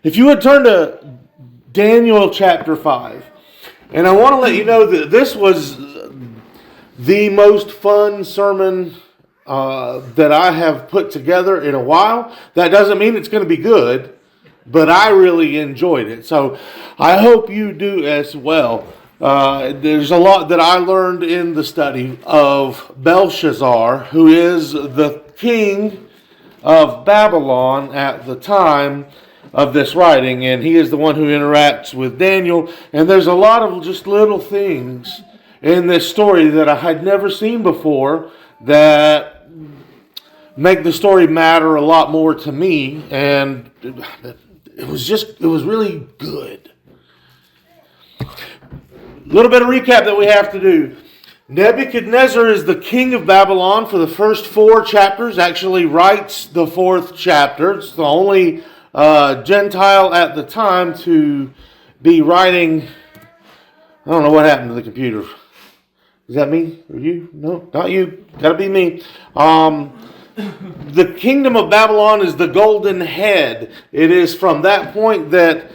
If you would turn to Daniel chapter 5. And I want to let you know that this was the most fun sermon that I have put together in a while. That doesn't mean it's going to be good, but I really enjoyed it. So I hope you do as well. There's a lot that I learned in the study of Belshazzar, who is the king of Babylon at the time of this writing, and he is the one who interacts with Daniel. And there's a lot of just little things in this story that I had never seen before that make the story matter a lot more to me, and it was really good. A little bit of recap that we have to do. Nebuchadnezzar is the king of Babylon for the first 4 chapters, actually writes the 4th chapter. It's the only Gentile at the time to be writing. I don't know what happened to the computer. Is that me or you? No, not you. Gotta be me. The kingdom of Babylon is the golden head. It is from that point that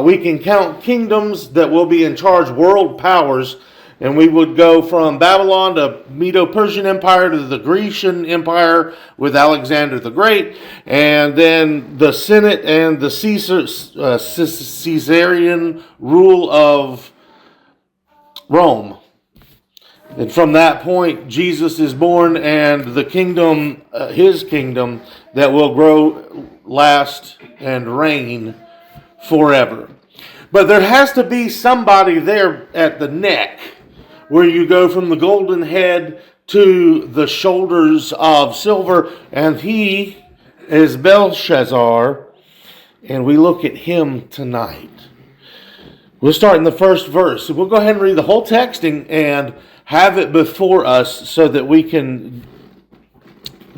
we can count kingdoms that will be in charge, world powers. And we would go from Babylon to Medio-Persian Empire to the Grecian Empire with Alexander the Great, and then the Senate and the Caesarian rule of Rome. And from that point, Jesus is born, and the kingdom, his kingdom, that will grow, last, and reign forever. But there has to be somebody there at the neck, where you go from the golden head to the shoulders of silver, and he is Belshazzar, and we look at him tonight. We'll start in the first verse. We'll go ahead and read the whole text and have it before us so that we can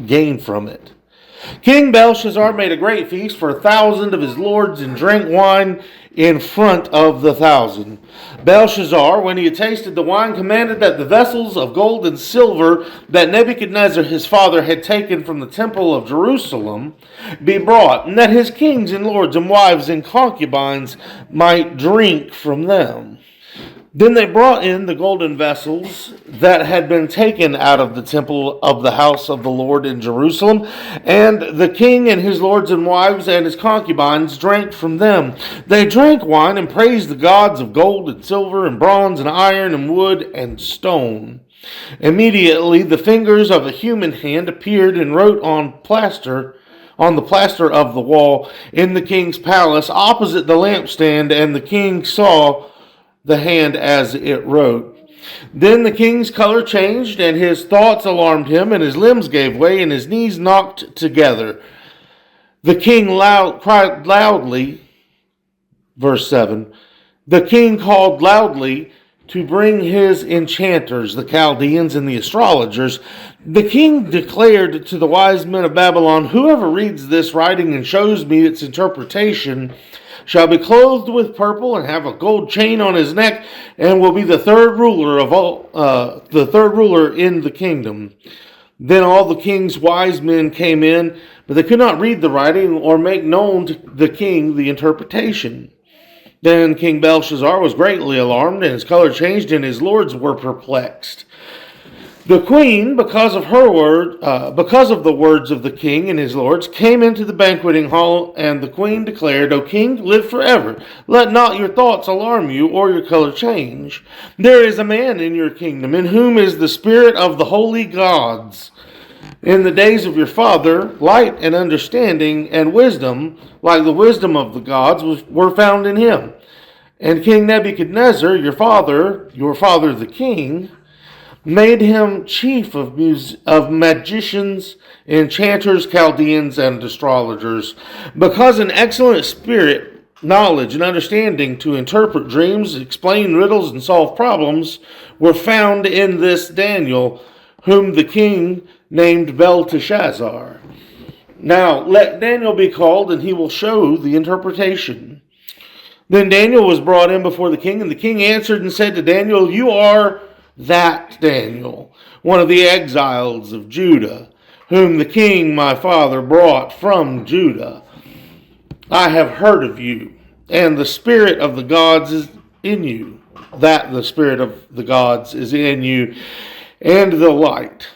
gain from it. King Belshazzar made a great feast for 1,000 of his lords and drank wine in front of the 1,000. Belshazzar, when he had tasted the wine, commanded that the vessels of gold and silver that Nebuchadnezzar his father had taken from the temple of Jerusalem be brought, and that his kings and lords and wives and concubines might drink from them. Then they brought in the golden vessels that had been taken out of the temple of the house of the Lord in Jerusalem, and the king and his lords and wives and his concubines drank from them. They drank wine and praised the gods of gold and silver and bronze and iron and wood and stone. Immediately the fingers of a human hand appeared and wrote on the plaster of the wall in the king's palace opposite the lampstand, and the king saw the hand as it wrote. Then the king's color changed, and his thoughts alarmed him, and his limbs gave way, and his knees knocked together. The king cried loudly, verse 7, the king called loudly to bring his enchanters, the Chaldeans and the astrologers. The king declared to the wise men of Babylon, whoever reads this writing and shows me its interpretation shall be clothed with purple and have a gold chain on his neck, and will be the third ruler in the kingdom. Then all the king's wise men came in, but they could not read the writing or make known to the king the interpretation. Then King Belshazzar was greatly alarmed, and his color changed, and his lords were perplexed. The queen, because of the words of the king and his lords, came into the banqueting hall, and the queen declared, O king, live forever. Let not your thoughts alarm you, or your color change. There is a man in your kingdom, in whom is the spirit of the holy gods. In the days of your father, light and understanding and wisdom, like the wisdom of the gods, were found in him. And King Nebuchadnezzar, your father the king, made him chief of magicians, enchanters, Chaldeans, and astrologers, because an excellent spirit, knowledge, and understanding to interpret dreams, explain riddles, and solve problems were found in this Daniel, whom the king named Belteshazzar. Now let Daniel be called, and he will show the interpretation. Then Daniel was brought in before the king, and the king answered and said to Daniel, you are that Daniel, one of the exiles of Judah, whom the king my father brought from Judah. I have heard of you, and the spirit of the gods is in you. That the spirit of the gods is in you, and the light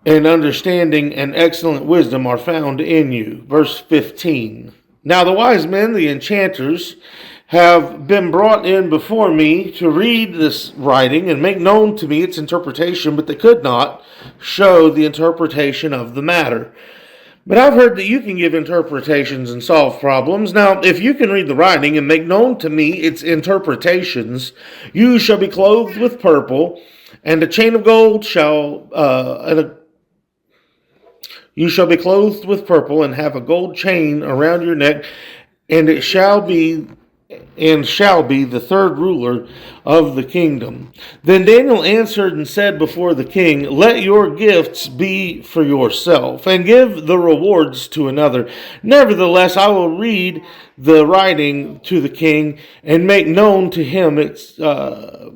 and understanding and excellent wisdom are found in you. Verse 15. Now the wise men, the enchanters, have been brought in before me to read this writing and make known to me its interpretation, but they could not show the interpretation of the matter. But I've heard that you can give interpretations and solve problems. Now, if you can read the writing and make known to me its interpretations, you shall be clothed with purple, and a chain of gold you shall be clothed with purple, and have a gold chain around your neck, and it shall be the third ruler of the kingdom. Then Daniel answered and said before the king, let your gifts be for yourself, and give the rewards to another. Nevertheless, I will read the writing to the king, and make known to him the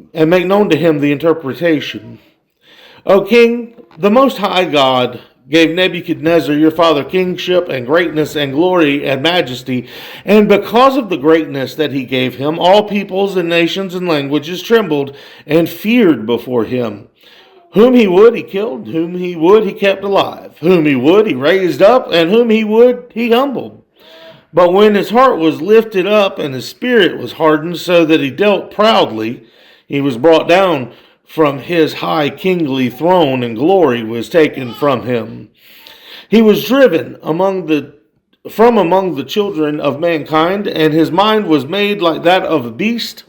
interpretation. O king, the Most High God gave Nebuchadnezzar your father kingship and greatness and glory and majesty, and because of the greatness that he gave him, all peoples and nations and languages trembled and feared before him. Whom he would, he killed. Whom he would, he kept alive. Whom he would, he raised up. And whom he would, he humbled. But when his heart was lifted up and his spirit was hardened so that he dealt proudly, he was brought down from his high kingly throne, and glory was taken from him. He was driven from among the children of mankind, and his mind was made like that of a beast,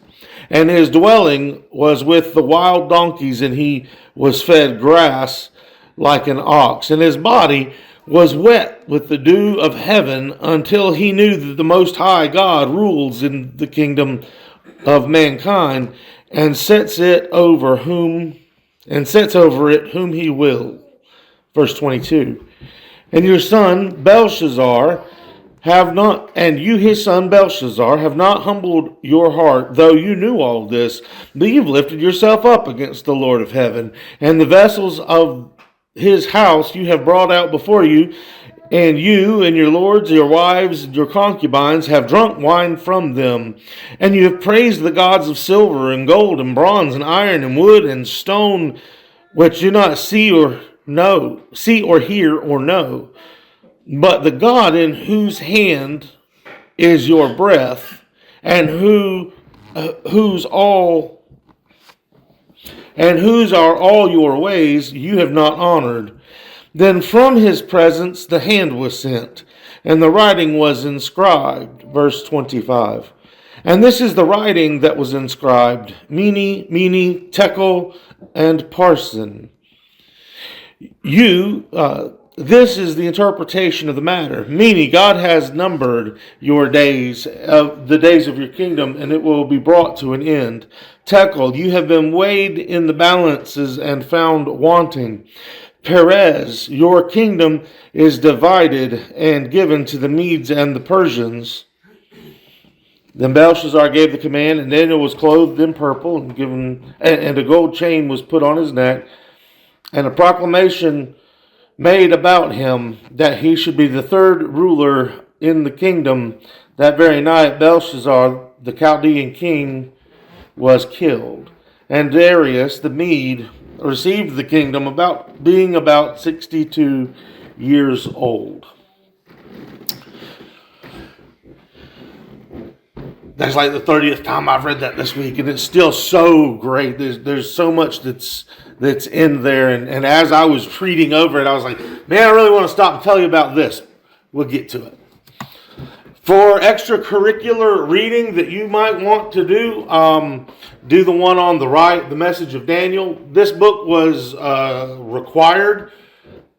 and his dwelling was with the wild donkeys, and he was fed grass like an ox, and his body was wet with the dew of heaven, until he knew that the Most High God rules in the kingdom of mankind, and sets over it whom he will. Verse 22. And your son Belshazzar his son Belshazzar have not humbled your heart, though you knew all this, but you've lifted yourself up against the Lord of heaven, and the vessels of his house you have brought out before you, and you and your lords, your wives, your concubines have drunk wine from them. And you have praised the gods of silver and gold and bronze and iron and wood and stone, which do not see or hear or know. But the God in whose hand is your breath, and whose are all your ways, you have not honored. Then from his presence the hand was sent, and the writing was inscribed. Verse 25. And this is the writing that was inscribed: Mene, Tekel, and Parsin. This is the interpretation of the matter. Mene, God has numbered your days, the days of your kingdom, and it will be brought to an end. Tekel, you have been weighed in the balances and found wanting. Perez, your kingdom is divided and given to the Medes and the Persians. Then Belshazzar gave the command, and Daniel was clothed in purple, and a gold chain was put on his neck, and a proclamation made about him that he should be the third ruler in the kingdom. That very night Belshazzar, the Chaldean king, was killed, and Darius the Mede received the kingdom being about 62 years old. That's like the 30th time I've read that this week, and it's still so great. There's so much that's in there, and as I was reading over it, I was like, man, I really want to stop and tell you about this. We'll get to it. For extracurricular reading that you might want to do the one on the right, The Message of Daniel. This book was required.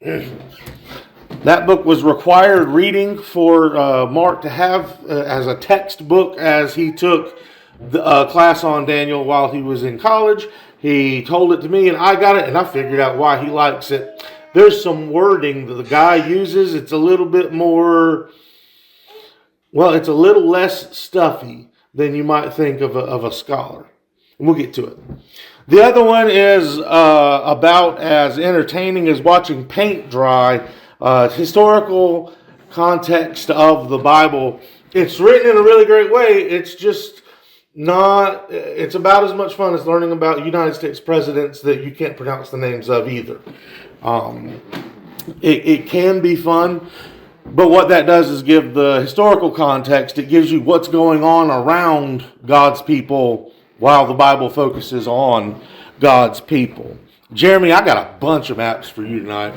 That book was required reading for Mark to have as a textbook as he took the class on Daniel while he was in college. He told it to me, and I got it, and I figured out why he likes it. There's some wording that the guy uses. It's a little bit more... Well, it's a little less stuffy than you might think of a scholar. And we'll get to it. The other one is about as entertaining as watching paint dry. Historical context of the Bible. It's written in a really great way. It's just not, it's about as much fun as learning about United States presidents that you can't pronounce the names of either. It can be fun, but what that does is give the historical context. It gives you what's going on around God's people while the Bible focuses on God's people. Jeremy, I got a bunch of maps for you tonight.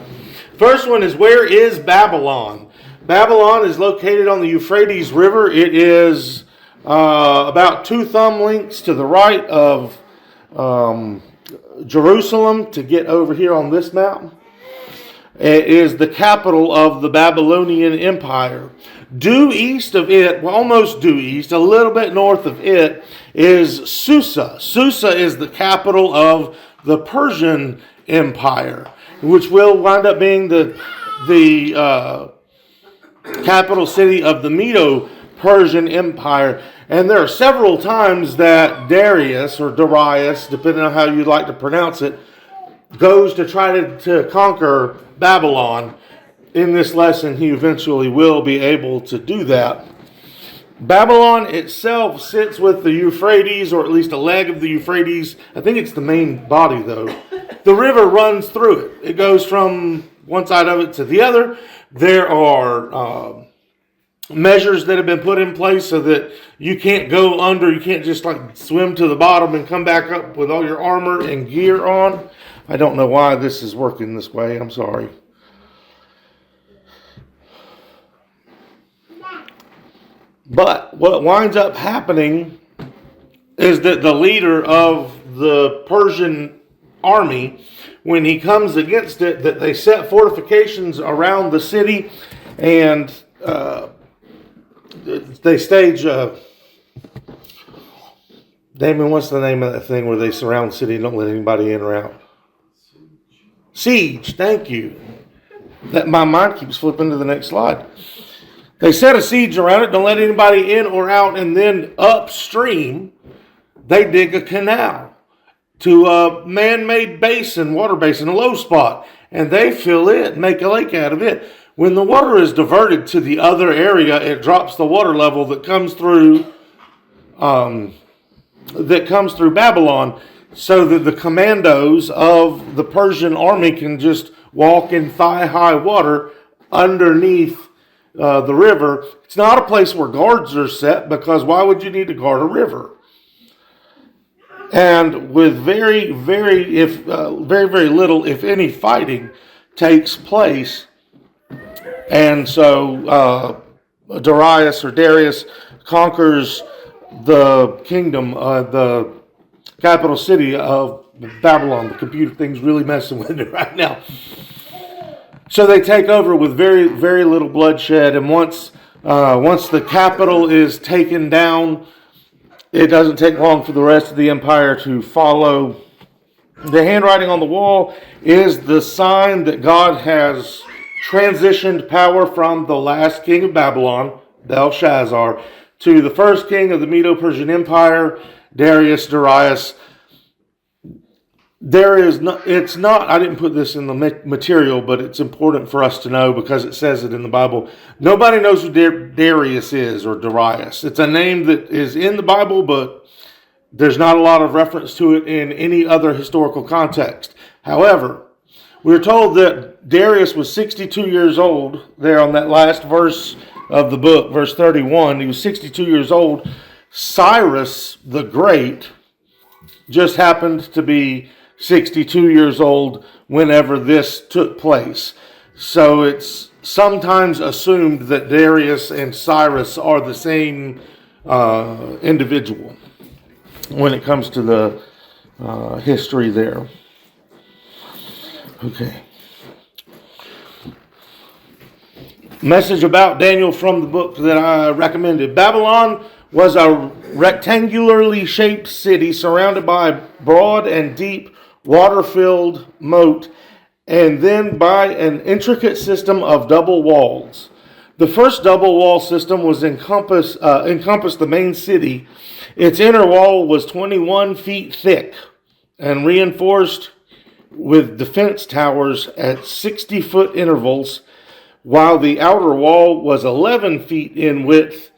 First one is, where is Babylon? Babylon is located on the Euphrates River. It is about 2 thumb lengths to the right of Jerusalem to get over here on this map. It is the capital of the Babylonian Empire. Due east of it, well, almost due east, a little bit north of it, is Susa. Susa is the capital of the Persian Empire, which will wind up being the capital city of the Medio-Persian Empire. And there are several times that Darius, or Darius, depending on how you'd like to pronounce it, goes to try to conquer Babylon. In this lesson, he eventually will be able to do that. Babylon itself sits with the Euphrates, or at least a leg of the Euphrates. I think it's the main body, though. The river runs through it. It goes from one side of it to the other. There are measures that have been put in place so that you can't go under. You can't just like swim to the bottom and come back up with all your armor and gear on. I don't know why this is working this way. I'm sorry. But what winds up happening is that the leader of the Persian army, when he comes against it, that they set fortifications around the city, and they stage Damon, what's the name of that thing where they surround the city and don't let anybody in or out? Siege. Thank you. That my mind keeps flipping to the next slide. They set a siege around it, don't let anybody in or out, and then upstream, they dig a canal to a man-made basin, water basin, a low spot, and they fill it, make a lake out of it. When the water is diverted to the other area, it drops the water level that comes through Babylon, so that the commandos of the Persian army can just walk in thigh-high water underneath the river. It's not a place where guards are set, because why would you need to guard a river? And with very little, if any, fighting takes place. And so Darius conquers the kingdom, the capital city of Babylon. The computer thing's really messing with it right now. So they take over with very little bloodshed, and once the capital is taken down, it doesn't take long for the rest of the empire to follow. The handwriting on the wall is the sign that God has transitioned power from the last king of Babylon, Belshazzar, to the first king of the Medio-Persian Empire, Darius. I didn't put this in the material, but it's important for us to know because it says it in the Bible. Nobody knows who Darius is, or Darius. It's a name that is in the Bible, but there's not a lot of reference to it in any other historical context. However, we're told that Darius was 62 years old there on that last verse of the book, verse 31. He was 62 years old. Cyrus the Great just happened to be 62 years old whenever this took place. So it's sometimes assumed that Darius and Cyrus are the same individual when it comes to the history there. Okay. Message about Daniel from the book that I recommended. Babylon was a rectangularly shaped city surrounded by a broad and deep water-filled moat, and then by an intricate system of double walls. The first double wall system was encompassed the main city. Its inner wall was 21 feet thick and reinforced with defense towers at 60-foot intervals, while the outer wall was 11 feet in width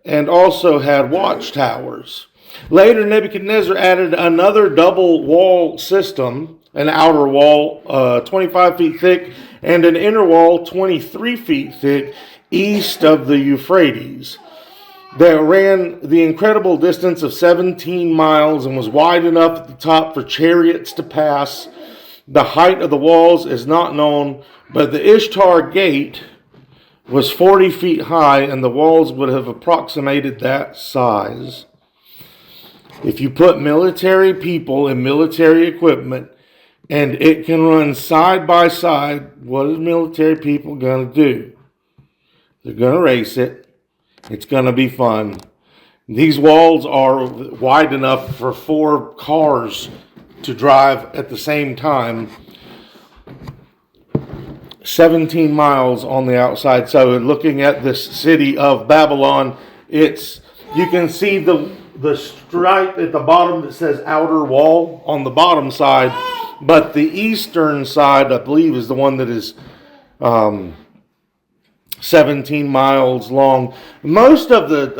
and also had watchtowers. Later, Nebuchadnezzar added another double wall system, an outer wall 25 feet thick and an inner wall 23 feet thick east of the Euphrates, that ran the incredible distance of 17 miles and was wide enough at the top for chariots to pass. The height of the walls is not known, but the Ishtar Gate was 40 feet high, and the walls would have approximated that size. If you put military people in military equipment and it can run side by side, what is military people going to do? They're going to race it. It's going to be fun. These walls are wide enough for 4 cars to drive at the same time. 17 miles on the outside. So looking at this city of Babylon, you can see the stripe at the bottom that says outer wall on the bottom side, but the eastern side, I believe, is the one that is 17 miles long. Most of the,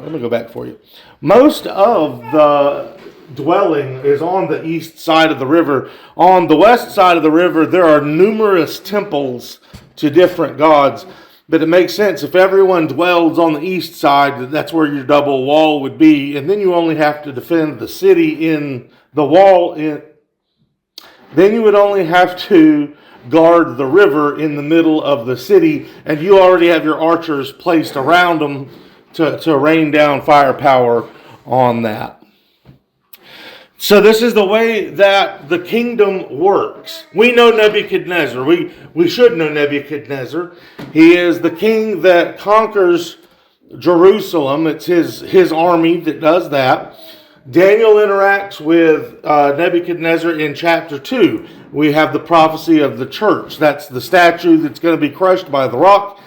let me go back for you. Most of the dwelling is on the east side of the river. On the west side of the river, there are numerous temples to different gods. But it makes sense if everyone dwells on the east side, that's where your double wall would be. And then you only have to defend the city in the wall. Then you would only have to guard the river in the middle of the city. And you already have your archers placed around them to rain down firepower on that. So this is the way that the kingdom works. We know Nebuchadnezzar. We should know Nebuchadnezzar. He is the king that conquers Jerusalem. It's his army that does that. Daniel interacts with Nebuchadnezzar in chapter 2. We have the prophecy of the church. That's the statue that's going to be crushed by the rock,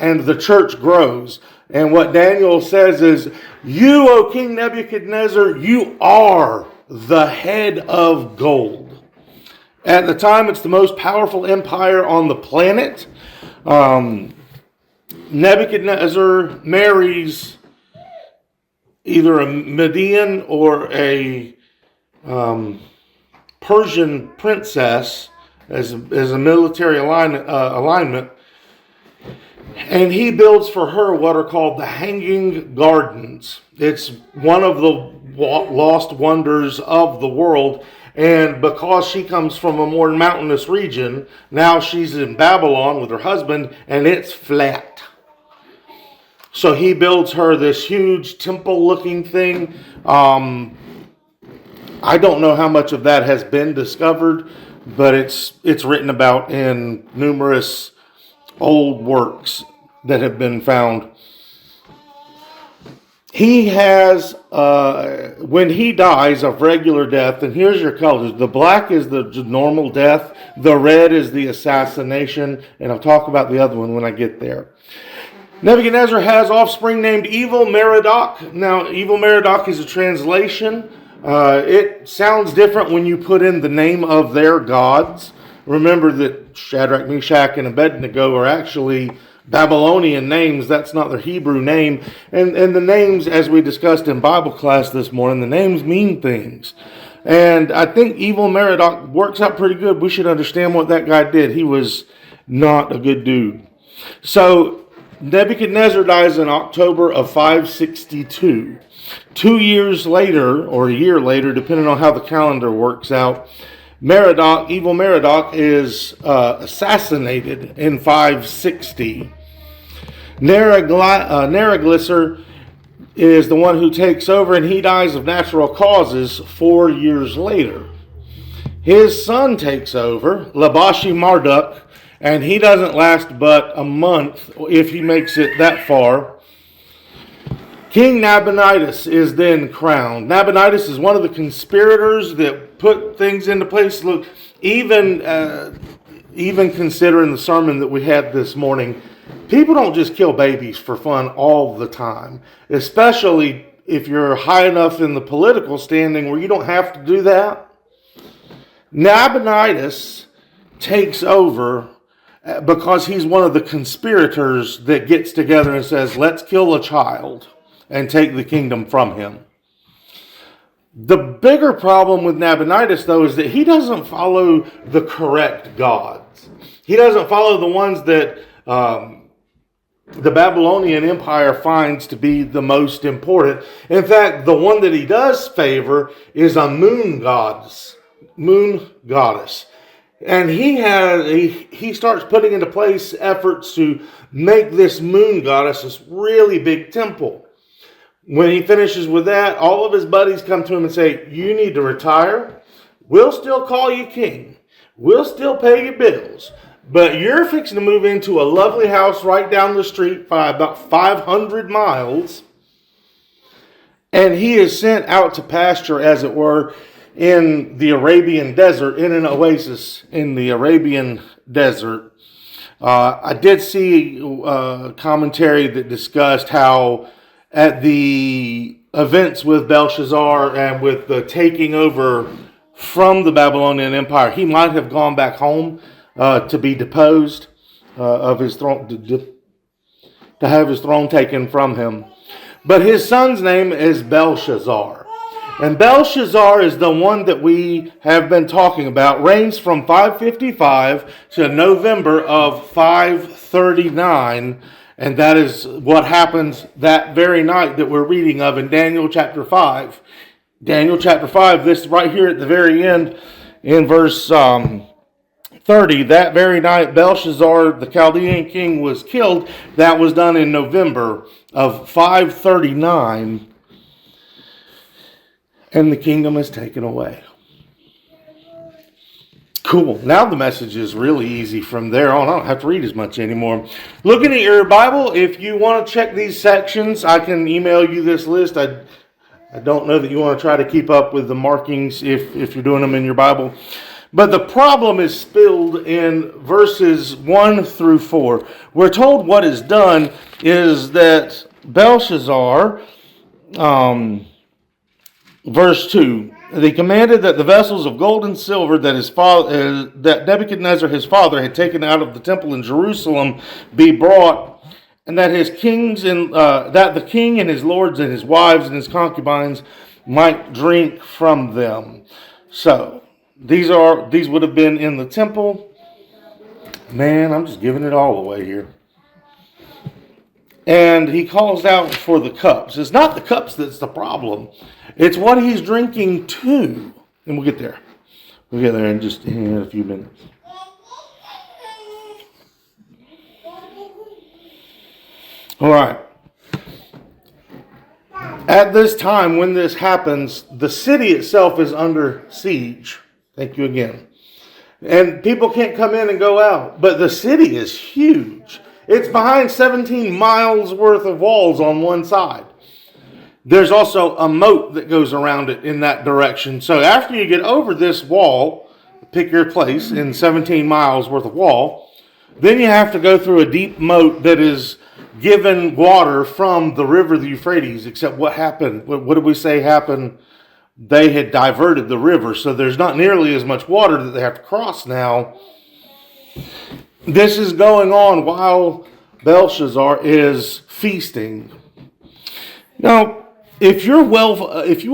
and the church grows. And what Daniel says is, you, O King Nebuchadnezzar, you are the head of gold. At the time, it's the most powerful empire on the planet. Nebuchadnezzar marries either a Median or a Persian princess as a military alignment. And he builds for her what are called the Hanging Gardens. It's one of the lost wonders of the world. And because she comes from a more mountainous region, now she's in Babylon with her husband, and it's flat. So he builds her this huge temple-looking thing. I don't know how much of that has been discovered, but it's written about in numerous old works that have been found. He has, when he dies of regular death, and here's your colors. The black is the normal death. The red is the assassination. And I'll talk about the other one when I get there. Nebuchadnezzar has offspring named Evil Merodach. Now, Evil Merodach is a translation. It sounds different when you put in the name of their gods. Remember that Shadrach, Meshach, and Abednego are actually Babylonian names. That's not their Hebrew name. And the names, as we discussed in Bible class this morning, the names mean things. And I think Evil Merodach works out pretty good. We should understand what that guy did. He was not a good dude. So Nebuchadnezzar dies in October of 562. 2 years later, or a year later, depending on how the calendar works out, Evil Merodach is assassinated in 560. Neriglissar is the one who takes over, and he dies of natural causes 4 years later. His son takes over, Labashi Marduk, and he doesn't last but a month if he makes it that far. King Nabonidus is then crowned. Nabonidus is one of the conspirators that put things into place. Look, even considering the sermon that we had this morning, people don't just kill babies for fun all the time, especially if you're high enough in the political standing where you don't have to do that. Nabonidus takes over because he's one of the conspirators that gets together and says, let's kill a child and take the kingdom from him. The bigger problem with Nabonidus, though, is that he doesn't follow the correct gods. He doesn't follow the ones that the Babylonian Empire finds to be the most important. In fact, the one that he does favor is a moon goddess. And he starts putting into place efforts to make this moon goddess this really big temple. When he finishes with that, all of his buddies come to him and say, you need to retire. We'll still call you king. We'll still pay your bills. But you're fixing to move into a lovely house right down the street by about 500 miles. And he is sent out to pasture, as it were, in the Arabian desert, in an oasis in the Arabian desert. I did see commentary that discussed how at the events with Belshazzar and with the taking over from the Babylonian Empire, he might have gone back home to be deposed of his throne, to have his throne taken from him. But his son's name is Belshazzar. And Belshazzar is the one that we have been talking about, reigns from 555 to November of 539. And that is what happens that very night that we're reading of in Daniel chapter 5. Daniel chapter 5, this right here at the very end in verse 30. That very night Belshazzar, the Chaldean king, was killed. That was done in November of 539. And the kingdom is taken away. Cool. Now the message is really easy from there on. I don't have to read as much anymore. Looking at your Bible, if you want to check these sections, I can email you this list. I don't know that you want to try to keep up with the markings if you're doing them in your Bible. But the problem is spilled in verses 1 through 4. We're told what is done is that Belshazzar, verse 2, they commanded that the vessels of gold and silver that Nebuchadnezzar his father had taken out of the temple in Jerusalem be brought, and that his kings and that the king and his lords and his wives and his concubines might drink from them. So these would have been in the temple. Man, I'm just giving it all away here. And he calls out for the cups. It's not the cups that's the problem. It's what he's drinking to. And we'll get there. We'll get there in just a few minutes. All right. At this time, when this happens, the city itself is under siege. Thank you again. And people can't come in and go out. But the city is huge. It's behind 17 miles worth of walls on one side. There's also a moat that goes around it in that direction. So after you get over this wall, pick your place in 17 miles worth of wall, then you have to go through a deep moat that is given water from the river, the Euphrates. Except what happened? What did we say happened? They had diverted the river, so there's not nearly as much water that they have to cross now. This is going on while Belshazzar is feasting. Now, if you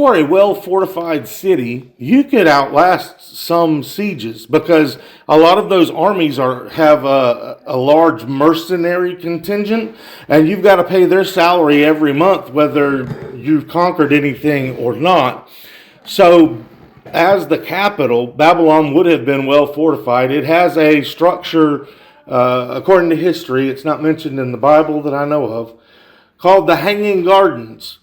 are a well-fortified city, you could outlast some sieges because a lot of those armies have a large mercenary contingent, and you've got to pay their salary every month, whether you've conquered anything or not. So, as the capital, Babylon would have been well fortified. It has a structure, according to history, it's not mentioned in the Bible that I know of, called the Hanging Gardens.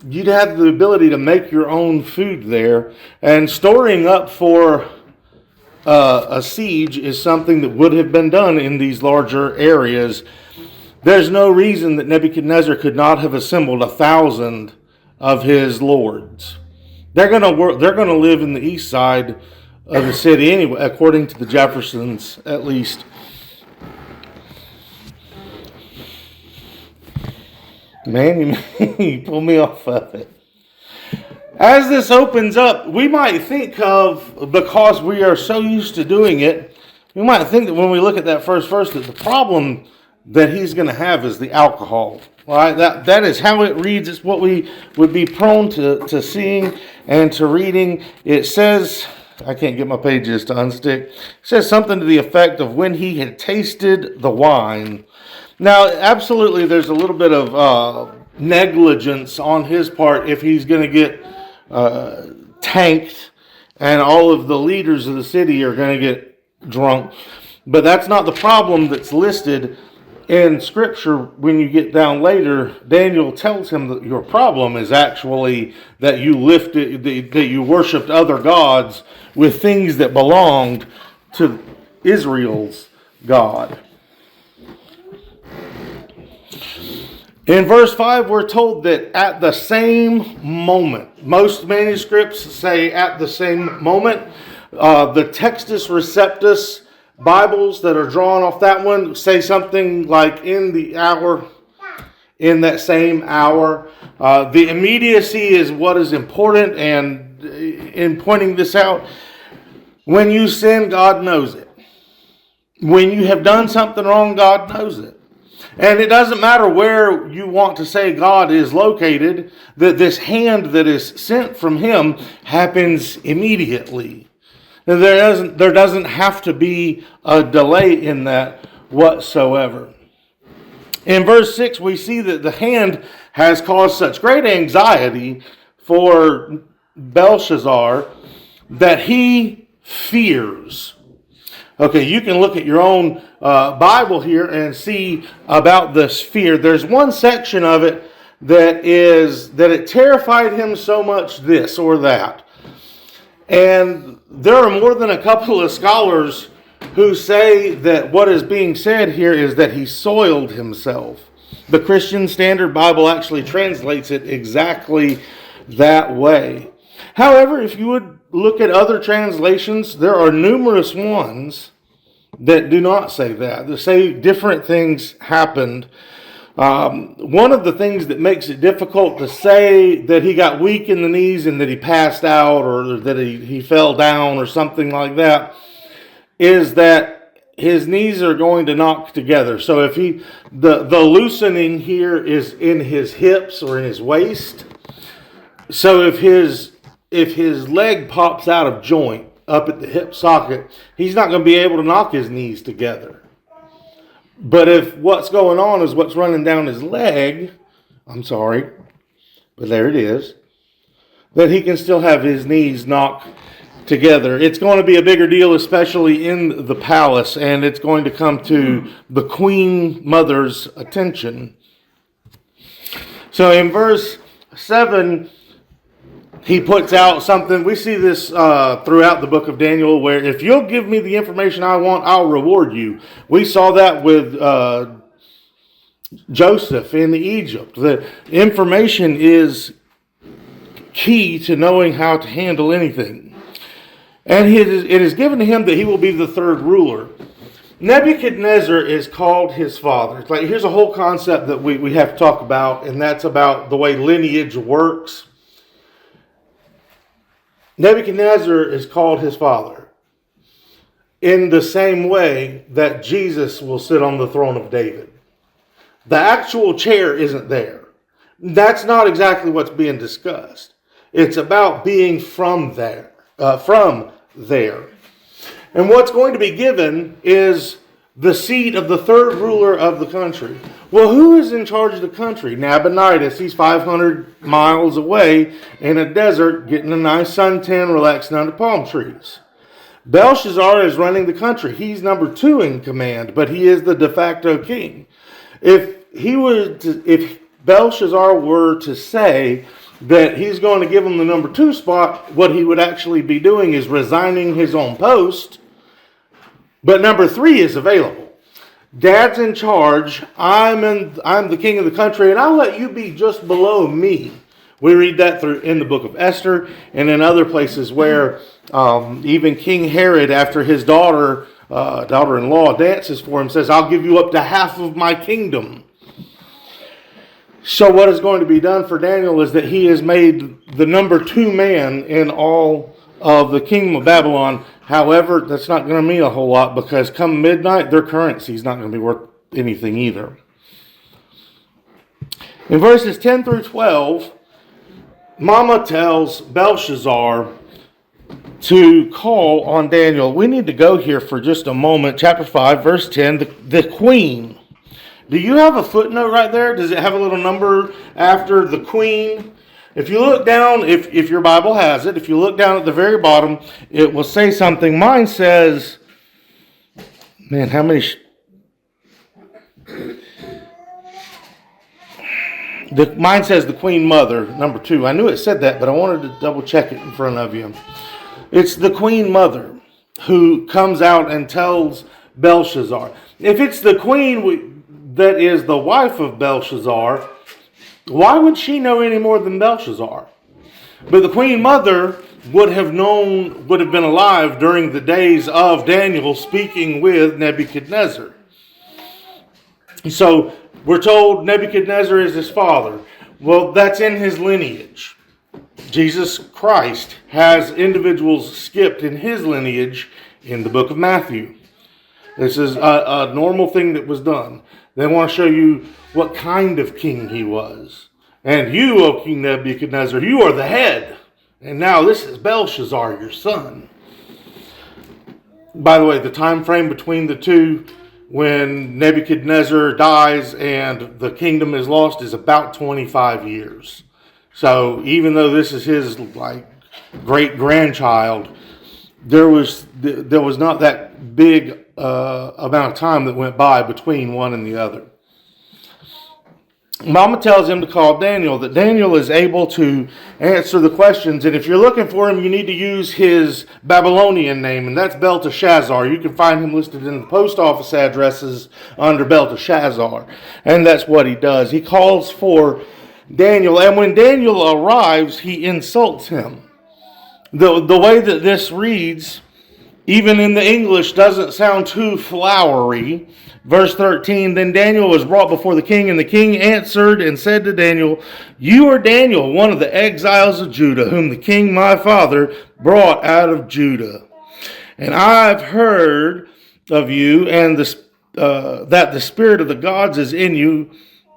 You'd have the ability to make your own food there, and storing up for a siege is something that would have been done in these larger areas. There's no reason that Nebuchadnezzar could not have assembled 1,000 of his lords. They're going to live in the east side of the city anyway, according to the Jeffersons, at least. Man, you pull me off of it. As this opens up, we might think of, because we are so used to doing it, You might think that when we look at that first verse that the problem that he's going to have is the alcohol. Right? That is how it reads. It's what we would be prone to seeing and to reading. It says, I can't get my pages to unstick. It says something to the effect of when he had tasted the wine. Now, absolutely, there's a little bit of negligence on his part if he's going to get tanked and all of the leaders of the city are going to get drunk. But that's not the problem that's listed in Scripture. When you get down later, Daniel tells him that your problem is actually that you that you worshipped other gods with things that belonged to Israel's God. In verse 5, we're told that at the same moment, most manuscripts say at the same moment. The Textus Receptus Bibles that are drawn off that one say something like in the hour, in that same hour. The immediacy is what is important, and in pointing this out, when you sin, God knows it. When you have done something wrong, God knows it. And it doesn't matter where you want to say God is located, that this hand that is sent from him happens immediately. There doesn't have to be a delay in that whatsoever. In verse 6, we see that the hand has caused such great anxiety for Belshazzar that he fears. Okay, you can look at your own Bible here and see about this fear. There's one section of it that it terrified him so much this or that. And there are more than a couple of scholars who say that what is being said here is that he soiled himself. The Christian Standard Bible actually translates it exactly that way. However, if you would look at other translations, there are numerous ones that do not say that. They say different things happened. One of the things that makes it difficult to say that he got weak in the knees and that he passed out or that he fell down or something like that is that his knees are going to knock together. So if the loosening here is in his hips or in his waist. So if his leg pops out of joint up at the hip socket, he's not going to be able to knock his knees together. But if what's going on is what's running down his leg, I'm sorry, but there it is, that he can still have his knees knocked together. It's going to be a bigger deal, especially in the palace, and it's going to come to the Queen Mother's attention. So in verse 7, he puts out something. We see this throughout the book of Daniel, where if you'll give me the information I want, I'll reward you. We saw that with Joseph in Egypt. The information is key to knowing how to handle anything. And it is given to him that he will be the third ruler. Nebuchadnezzar is called his father. It's like, here's a whole concept that we have to talk about, and that's about the way lineage works. Nebuchadnezzar is called his father in the same way that Jesus will sit on the throne of David. The actual chair isn't there. That's not exactly what's being discussed. It's about being from there. And what's going to be given is the seat of the third ruler of the country. Well, who is in charge of the country? Nabonidus. He's 500 miles away in a desert, getting a nice suntan, relaxing under palm trees. Belshazzar is running the country. He's number 2 in command, but he is the de facto king. If Belshazzar were to say that he's going to give him the number 2 spot, what he would actually be doing is resigning his own post. But number 3 is available. Dad's in charge. I'm the king of the country, and I'll let you be just below me. We read that in the book of Esther and in other places where even King Herod, after his daughter-in-law dances for him, says, I'll give you up to half of my kingdom. So what is going to be done for Daniel is that he is made the number 2 man in all of the kingdom of Babylon. However, that's not going to mean a whole lot because come midnight, their currency is not going to be worth anything either. In verses 10 through 12, Mama tells Belshazzar to call on Daniel. We need to go here for just a moment. Chapter 5, verse 10, the queen. Do you have a footnote right there? Does it have a little number after the queen? If you look down, if your Bible has it, if you look down at the very bottom, it will say something. Mine says, man, how many... Mine says the Queen Mother, number 2. I knew it said that, but I wanted to double check it in front of you. It's the Queen Mother who comes out and tells Belshazzar. If it's the queen that is the wife of Belshazzar, why would she know any more than Belshazzar? But the Queen Mother would have been alive during the days of Daniel speaking with Nebuchadnezzar. So we're told Nebuchadnezzar is his father. Well, that's in his lineage. Jesus Christ has individuals skipped in his lineage in the book of Matthew. This is a normal thing that was done. They want to show you what kind of king he was. And you, O King Nebuchadnezzar, you are the head. And now this is Belshazzar, your son. By the way, the time frame between the two, when Nebuchadnezzar dies and the kingdom is lost, is about 25 years. So even though this is his great-grandchild, there was not that big amount of time that went by between one and the other. Mama tells him to call Daniel, that Daniel is able to answer the questions. And if you're looking for him, you need to use his Babylonian name, and that's Belteshazzar. You can find him listed in the post office addresses under Belteshazzar. And that's what he does. He calls for Daniel, and when Daniel arrives, he insults him. The way that this reads, even in the English, doesn't sound too flowery. Verse 13, then Daniel was brought before the king, and the king answered and said to Daniel, you are Daniel, one of the exiles of Judah, whom the king my father brought out of Judah. And I've heard of you, and that the spirit of the gods is in you,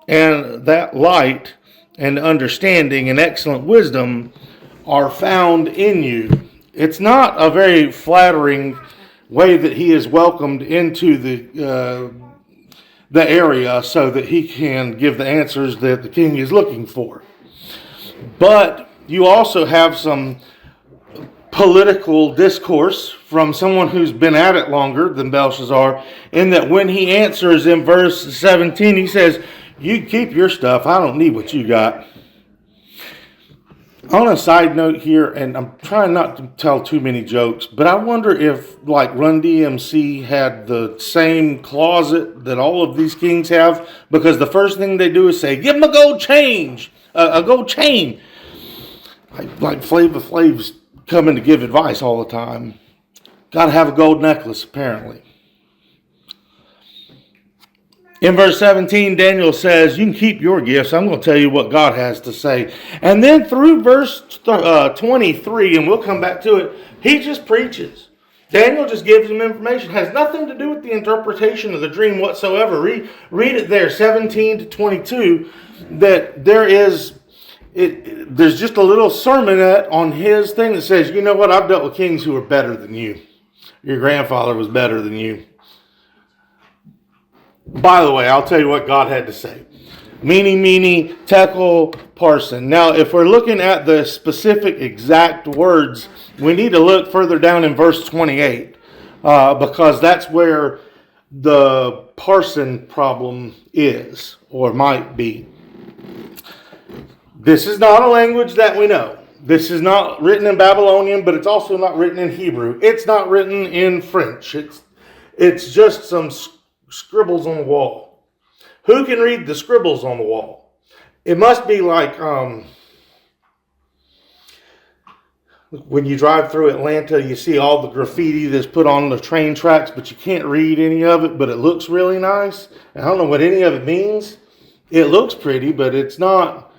and that light and understanding and excellent wisdom are found in you. It's not a very flattering way that he is welcomed into the area so that he can give the answers that the king is looking for. But you also have some political discourse from someone who's been at it longer than Belshazzar, in that when he answers in verse 17, he says, you keep your stuff, I don't need what you got. On a side note here, and I'm trying not to tell too many jokes, but I wonder if, like, Run DMC had the same closet that all of these kings have, because the first thing they do is say, give him a gold chain. Like Flava Flav's coming to give advice all the time. Got to have a gold necklace, apparently. In verse 17, Daniel says, you can keep your gifts. I'm going to tell you what God has to say. And then through verse 23, and we'll come back to it, he just preaches. Daniel just gives him information. It has nothing to do with the interpretation of the dream whatsoever. Read it there, 17 to 22, that there's just a little sermonette on his thing that says, you know what, I've dealt with kings who are better than you. Your grandfather was better than you. By the way, I'll tell you what God had to say. Meeny, tekel, parson. Now, if we're looking at the specific exact words, we need to look further down in verse 28, because that's where the parson problem is, or might be. This is not a language that we know. This is not written in Babylonian, but it's also not written in Hebrew. It's not written in French. It's just some scribbles on the wall. Who can read the scribbles on the wall? It must be like when you drive through Atlanta, you see all the graffiti that's put on the train tracks, but you can't read any of it, but it looks really nice. And I don't know what any of it means. It looks pretty, but it's not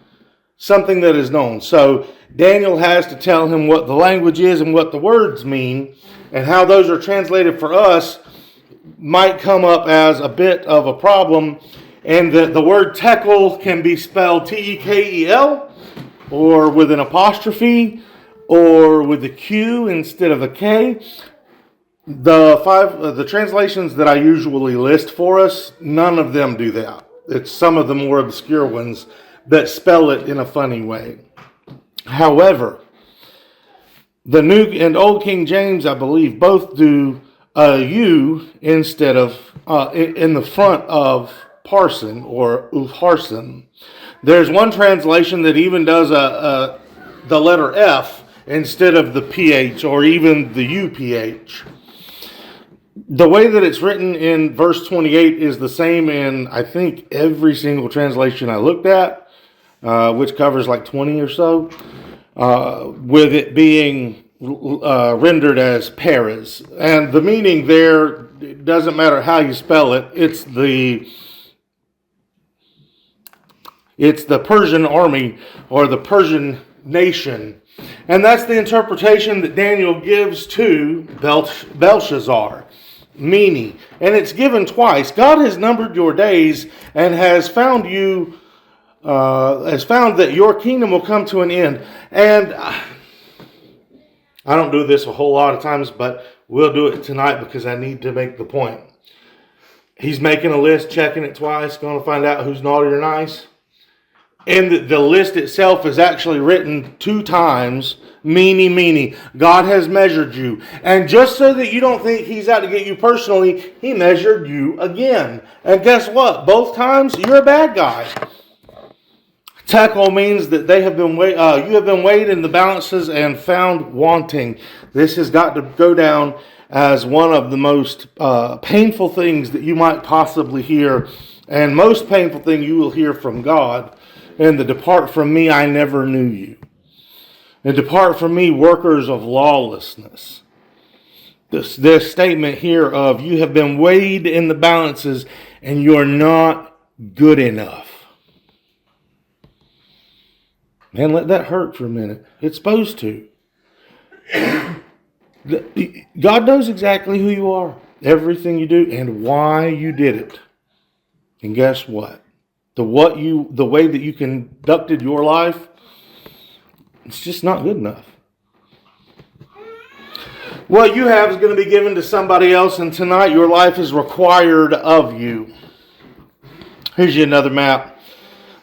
something that is known. So Daniel has to tell him what the language is and what the words mean, and how those are translated for us might come up as a bit of a problem. And the word tekel can be spelled Tekel, or with an apostrophe, or with a Q instead of a K. The translations that I usually list for us, none of them do that. It's some of the more obscure ones that spell it in a funny way. However, the New and Old King James, I believe, both do a U instead of in the front of parson or upharson. There's one translation that even does the letter F instead of the PH or even the UPH. The way that it's written in verse 28 is the same in, I think, every single translation I looked at, which covers like 20 or so, with it being rendered as Perez. And the meaning there, it doesn't matter how you spell it, it's the Persian army or the Persian nation. And that's the interpretation that Daniel gives to Belshazzar. Meaning, and it's given twice. God has numbered your days and has found that your kingdom will come to an end. And I don't do this a whole lot of times, but we'll do it tonight because I need to make the point. He's making a list, checking it twice, going to find out who's naughty or nice. And the list itself is actually written 2 times. Meanie. God has measured you. And just so that you don't think he's out to get you personally, he measured you again. And guess what? Both times, you're a bad guy. Tekel means that you have been weighed in the balances and found wanting. This has got to go down as one of the most painful things that you might possibly hear. And most painful thing you will hear from God. And the depart from me, I never knew you. And depart from me, workers of lawlessness. This statement here of you have been weighed in the balances and you're not good enough. Man, let that hurt for a minute. It's supposed to. God knows exactly who you are, everything you do, and why you did it. And guess what? The way that you conducted your life, it's just not good enough. What you have is going to be given to somebody else, and tonight your life is required of you. Here's you another map.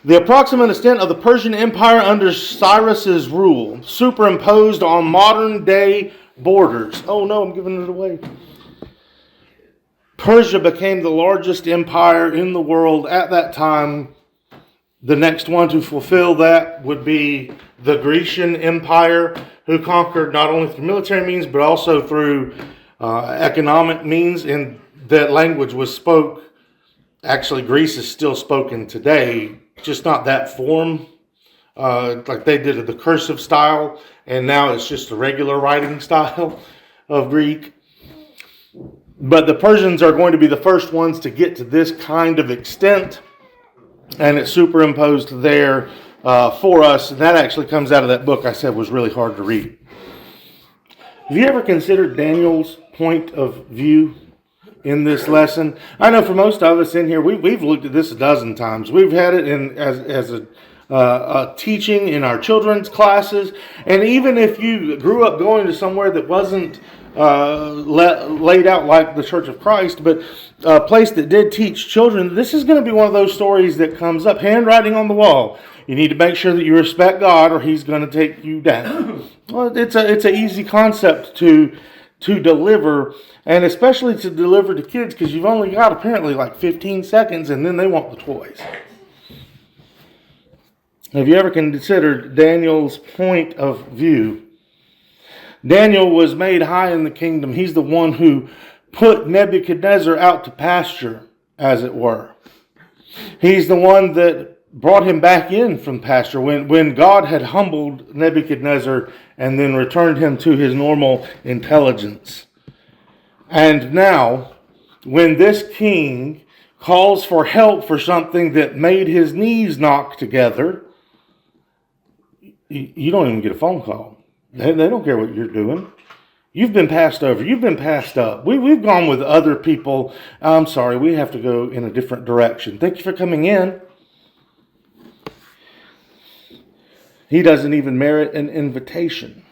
The approximate extent of the Persian Empire under Cyrus's rule, superimposed on modern day borders. Oh no, I'm giving it away. Persia became the largest empire in the world at that time. The next one to fulfill that would be the Grecian Empire, who conquered not only through military means, but also through economic means. And that language was spoke. Actually, Greece is still spoken today, just not that form. Like they did the cursive style, and now it's just the regular writing style of Greek. But the Persians are going to be the first ones to get to this kind of extent. And it's superimposed there for us. And that actually comes out of that book I said was really hard to read. Have you ever considered Daniel's point of view in this lesson? I know for most of us in here, we've looked at this a dozen times. We've had it as a teaching in our children's classes. And even if you grew up going to somewhere that wasn't laid out like the Church of Christ, but a place that did teach children, this is going to be one of those stories that comes up. Handwriting on the wall. You need to make sure that you respect God, or He's going to take you down. Well, it's an easy concept to deliver, and especially to deliver to kids, because you've only got apparently like 15 seconds, and then they want the toys. Have you ever considered Daniel's point of view? Daniel was made high in the kingdom. He's the one who put Nebuchadnezzar out to pasture, as it were. He's the one that brought him back in from pasture when God had humbled Nebuchadnezzar and then returned him to his normal intelligence. And now, when this king calls for help for something that made his knees knock together, you don't even get a phone call. They don't care what you're doing. You've been passed over. You've been passed up. We've gone with other people. I'm sorry, we have to go in a different direction. Thank you for coming in. He doesn't even merit an invitation.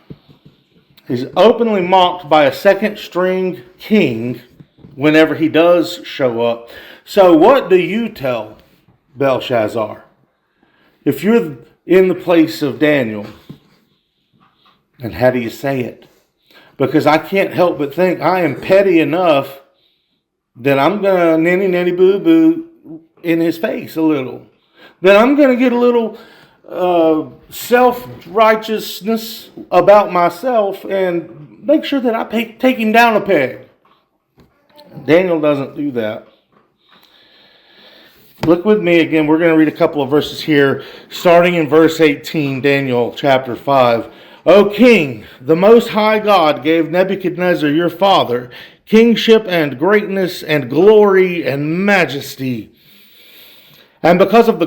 He's openly mocked by a second-string king whenever he does show up. So what do you tell Belshazzar? If you're in the place of Daniel, and how do you say it? Because I can't help but think I am petty enough that I'm going to ninny boo boo in his face a little. That I'm going to get a little self-righteousness about myself and make sure that I take him down a peg. Daniel doesn't do that. Look with me again. We're going to read a couple of verses here, starting in verse 18, Daniel chapter 5. O king, the Most High God gave Nebuchadnezzar your father kingship and greatness and glory and majesty. And because of the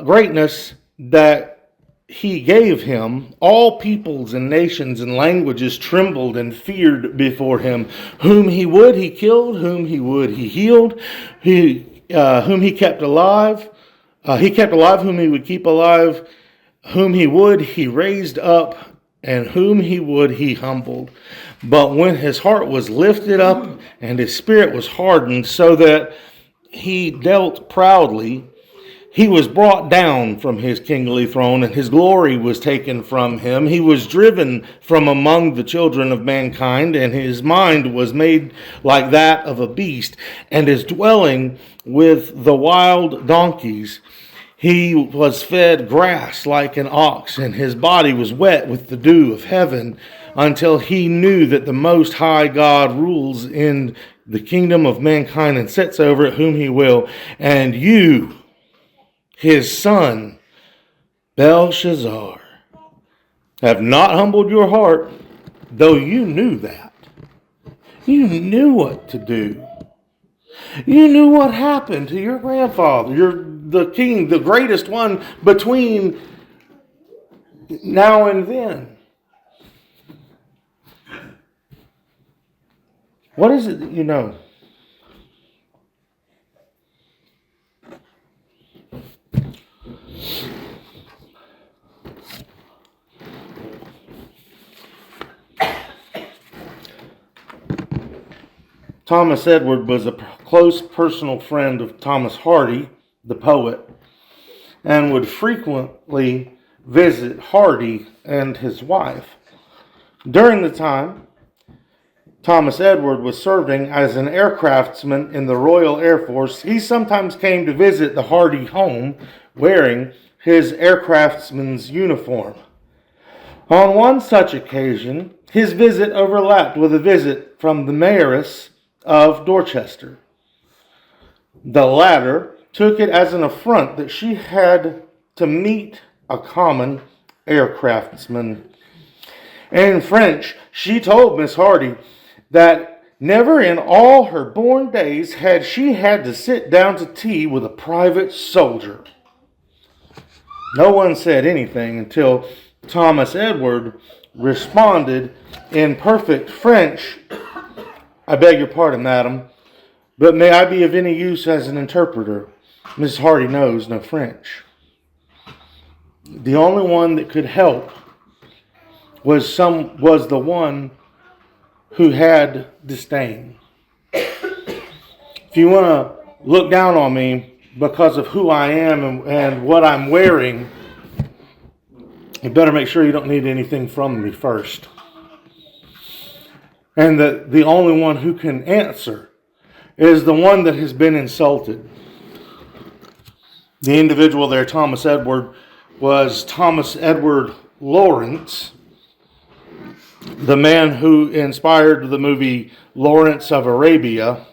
greatness that he gave him, all peoples and nations and languages trembled and feared before him. Whom he would, he killed. Whom he would, he healed. Whom he kept alive. He kept alive whom he would keep alive. Whom he would, he raised up. And whom he would, he humbled. But when his heart was lifted up and his spirit was hardened so that he dealt proudly, he was brought down from his kingly throne, and his glory was taken from him. He was driven from among the children of mankind, and his mind was made like that of a beast, and his dwelling with the wild donkeys. He was fed grass like an ox, and his body was wet with the dew of heaven, until he knew that the Most High God rules in the kingdom of mankind and sets over it whom he will. And you, his son, Belshazzar, have not humbled your heart, though you knew that. You knew what to do. You knew what happened to your grandfather. You're the king, the greatest one between now and then. What is it that you know? Thomas Edward was a close personal friend of Thomas Hardy, the poet, and would frequently visit Hardy and his wife. During the time Thomas Edward was serving as an aircraftsman in the Royal Air Force, he sometimes came to visit the Hardy home wearing his aircraftsman's uniform. On one such occasion, his visit overlapped with a visit from the mayoress of Dorchester. The latter took it as an affront that she had to meet a common aircraftsman. And in French, she told Miss Hardy that never in all her born days had she had to sit down to tea with a private soldier. No one said anything until Thomas Edward responded in perfect French, "I beg your pardon, madam, but may I be of any use as an interpreter? Miss Hardy knows no French." The only one that could help was the one who had disdain. If you want to look down on me because of who I am and what I'm wearing, you better make sure you don't need anything from me first. And that the only one who can answer is the one that has been insulted. The individual there, Thomas Edward, was Thomas Edward Lawrence, the man who inspired the movie Lawrence of Arabia.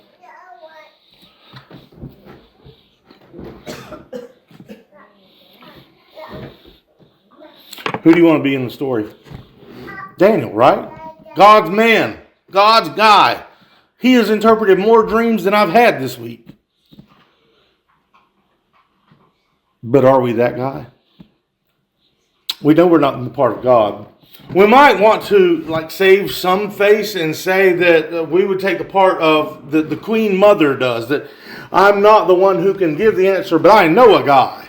Who do you want to be in the story? Daniel, right? God's man. God's guy. He has interpreted more dreams than I've had this week. But are we that guy? we know we're not the part of God. We might want to save some face and say that we would take the part of the Queen Mother does, that I'm not the one who can give the answer, but I know a guy.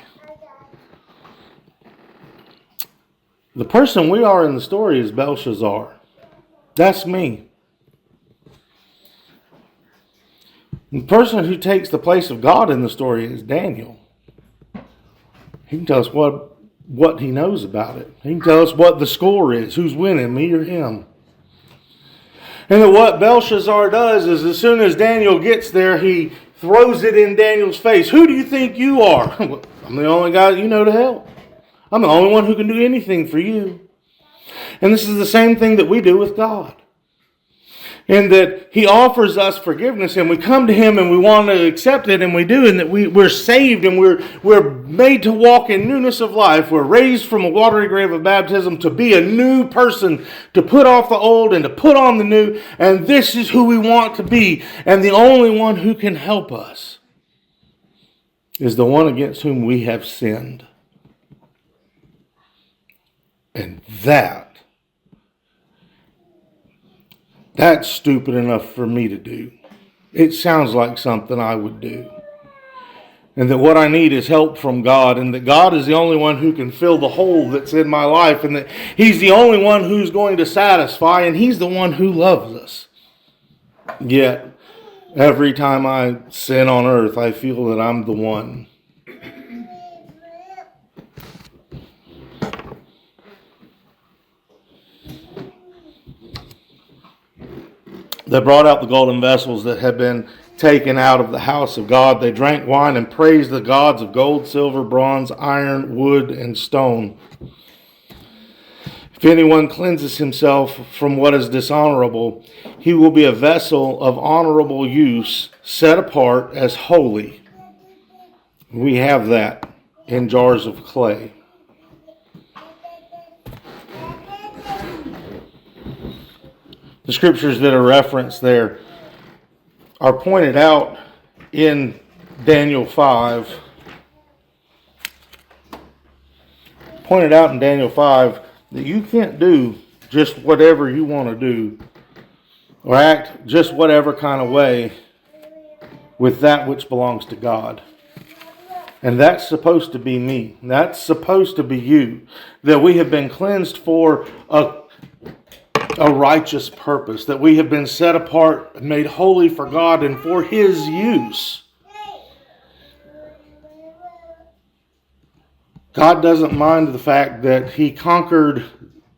The person we are in the story is Belshazzar. That's me. The person who takes the place of God in the story is Daniel. He can tell us what he knows about it. He can tell us what the score is, who's winning, me or him. And then what Belshazzar does is as soon as Daniel gets there, he throws it in Daniel's face. Who do you think you are? I'm the only guy that you know to help. I'm the only one who can do anything for you. And this is the same thing that we do with God. And that He offers us forgiveness, and we come to Him and we want to accept it, and we do, and that we're saved and we're made to walk in newness of life. We're raised from a watery grave of baptism to be a new person, to put off the old and to put on the new, and this is who we want to be. And the only one who can help us is the one against whom we have sinned. And that's stupid enough for me to do. It sounds like something I would do. And that what I need is help from God, and that God is the only one who can fill the hole that's in my life, and that He's the only one who's going to satisfy, and He's the one who loves us. Yet, every time I sin on earth, I feel that I'm the one. They brought out the golden vessels that had been taken out of the house of God. They drank wine and praised the gods of gold, silver, bronze, iron, wood, and stone. If anyone cleanses himself from what is dishonorable, he will be a vessel of honorable use, set apart as holy. We have that in jars of clay. The scriptures that are referenced there are pointed out in Daniel 5. Pointed out in Daniel 5 that you can't do just whatever you want to do or act just whatever kind of way with that which belongs to God. And that's supposed to be me. That's supposed to be you. That we have been cleansed for a righteous purpose, that we have been set apart and made holy for God and for His use. God doesn't mind the fact that He conquered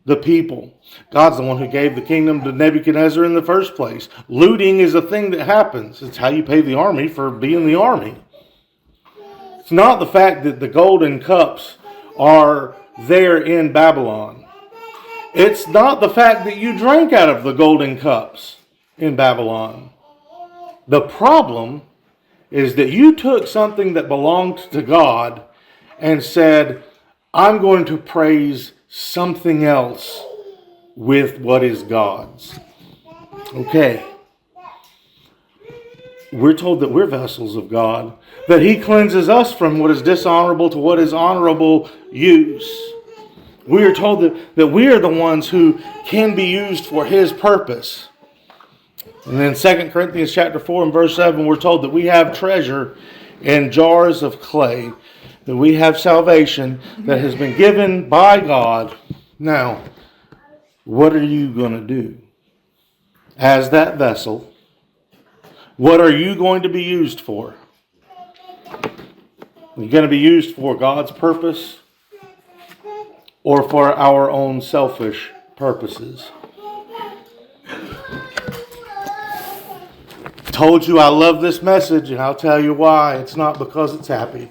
the people. God's the one who gave the kingdom to Nebuchadnezzar in the first place. Looting is a thing that happens. It's how you pay the army for being the army. It's not the fact that the golden cups are there in Babylon. It's not the fact that you drank out of the golden cups in Babylon. The problem is that you took something that belonged to God and said, I'm going to praise something else with what is God's. Okay. We're told that we're vessels of God, that He cleanses us from what is dishonorable to what is honorable use. We are told that we are the ones who can be used for His purpose. And then 2 Corinthians chapter 4 and verse 7, we're told that we have treasure in jars of clay, that we have salvation that has been given by God. Now, what are you going to do as that vessel? What are you going to be used for? Are you going to be used for God's purpose or for our own selfish purposes? Told you I love this message, and I'll tell you why. It's not because it's happy.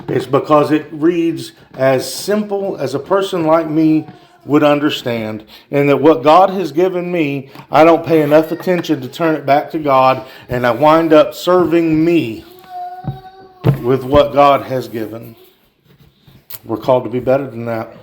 It's because it reads as simple as a person like me would understand, and that what God has given me, I don't pay enough attention to turn it back to God, and I wind up serving me with what God has given. We're called to be better than that.